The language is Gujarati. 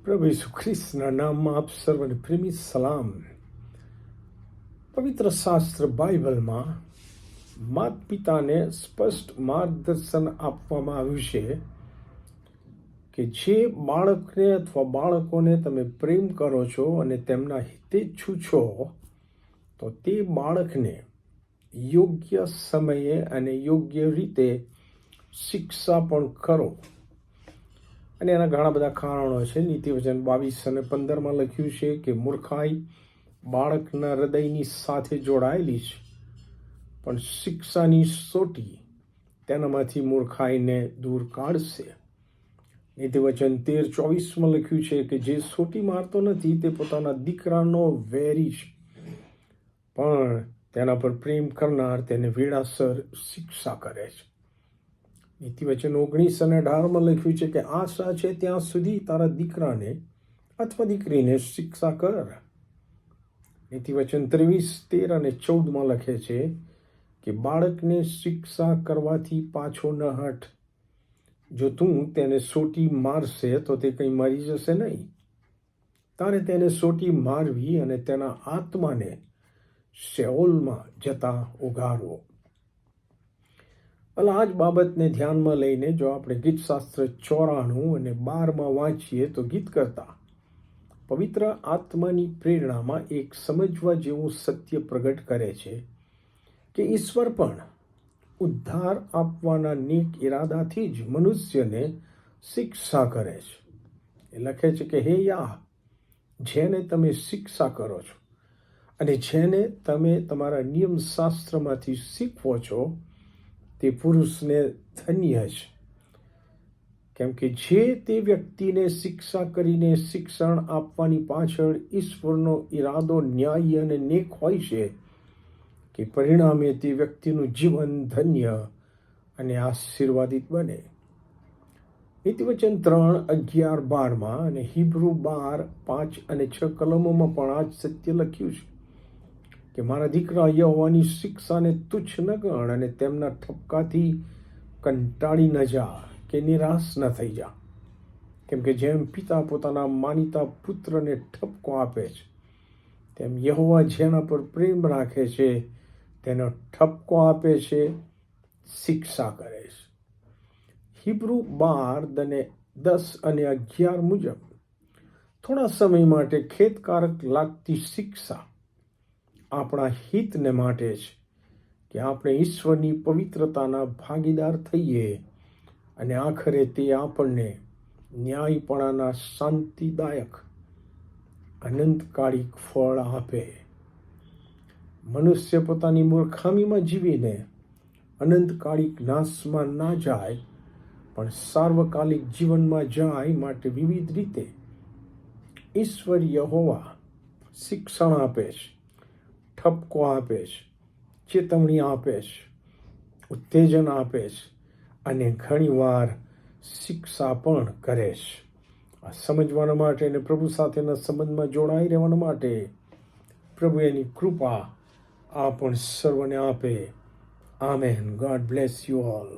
પ્રભુ ઈસુ ખ્રિસ્તના નામમાં આપ સર્વને પ્રેમી સલામ. પવિત્ર શાસ્ત્ર બાઇબલમાં માતા પિતાને સ્પષ્ટ માર્ગદર્શન આપવામાં આવ્યું છે કે જે બાળકને અથવા બાળકોને તમે પ્રેમ કરો છો અને તેમના હિતેચ્છુ છો, તો તે બાળકને યોગ્ય સમયે અને યોગ્ય રીતે શિક્ષા પણ કરો. અને એના ઘણા બધા કારણો છે. નીતિવચન 22 અને 15 લખ્યું છે કે મૂર્ખાઈ બાળકના હૃદયની સાથે જોડાયેલી છે, પણ શિક્ષાની સોટી તેનામાંથી મૂર્ખાઈને દૂર કાઢશે. નીતિવચન 13:24 લખ્યું છે કે જે સોટી મારતો નથી તે પોતાના દીકરાનો વેરી છે, પણ તેના પર પ્રેમ કરનાર તેને વેળાસર શિક્ષા કરે છે. નીતિવચન 19 અને 18 લખ્યું છે કે આશા છે ત્યાં સુધી તારા દીકરાને અથવા દીકરીને શિક્ષા કર. નીતિવચન 23, 13 અને 14 લખે છે કે બાળકને શિક્ષા કરવાથી પાછો ન હટ. જો તું તેને સોટી મારશે તો તે કંઈ મરી જશે નહીં. તારે તેને સોટી મારવી અને તેના આત્માને શેઓલમાં જતા ઉગારવો. આ જ બાબતને ધ્યાનમાં લઈને જો આપણે ગીતશાસ્ત્ર 94 અને 12 વાંચીએ તો ગીત કરતા પવિત્ર આત્માની પ્રેરણામાં એક સમજવા જેવું સત્ય પ્રગટ કરે છે કે ઈશ્વર પણ ઉદ્ધાર આપવાના નેક ઈરાદાથી જ મનુષ્યને શિક્ષા કરે છે. એ લખે છે કે હે યાહ, જેને તમે શિક્ષા કરો છો અને જેને તમે તમારા નિયમશાસ્ત્રમાંથી શીખવો છો, તે પુરુષને ધન્ય છે. કેમ કે જે તે વ્યક્તિને શિક્ષા કરીને શિક્ષણ આપવાની પાછળ ઈશ્વરનો ઈરાદો ન્યાયી અને નેક હોય છે કે પરિણામે તે વ્યક્તિનું જીવન ધન્ય અને આશીર્વાદિત બને. નીતિવચન 3, 11, 12 અને હિબ્રુ 12, 5 અને 6 કલમોમાં પણ આ જ સત્ય લખ્યું છે કે મારા દીકરા, યહોવાની શિક્ષાને તુચ્છ ન ગણ અને તેમના ઠપકાથી કંટાળી ન જા કે નિરાશ ન થઈ જા. કેમ કે જેમ પિતા પોતાના માનીતા પુત્રને ઠપકો આપે છે, તેમ યહોવા જેના પર પ્રેમ રાખે છે તેનો ઠપકો આપે છે, શિક્ષા કરે છે. હિબ્રુ 12, 10 અને 11 મુજબ થોડા સમય માટે ખેદકારક લાગતી શિક્ષા આપણા હિતને માટે છે કે આપણે ઈશ્વરની પવિત્રતાના ભાગીદાર થઈએ અને આખરે તે આપણને ન્યાયપણાના શાંતિદાયક અનંતકાળિક ફળ આપે. મનુષ્ય પોતાની મૂર્ખામીમાં જીવીને અનંતકાળિક નાશમાં ના જાય, પણ સાર્વકાલિક જીવનમાં જાય માટે વિવિધ રીતે ઈશ્વર યહોવા શિક્ષણ આપે છે, ઠપકો આપે છે, ચેતવણી આપે છે, ઉત્તેજન આપે છે અને ઘણીવાર શિક્ષા પણ કરે છે. આ સમજવાના માટે અને પ્રભુ સાથેના સંબંધમાં જોડાઈ રહેવાના માટે પ્રભુ એની કૃપા આપણ સર્વને આપે. Amen. God bless you all.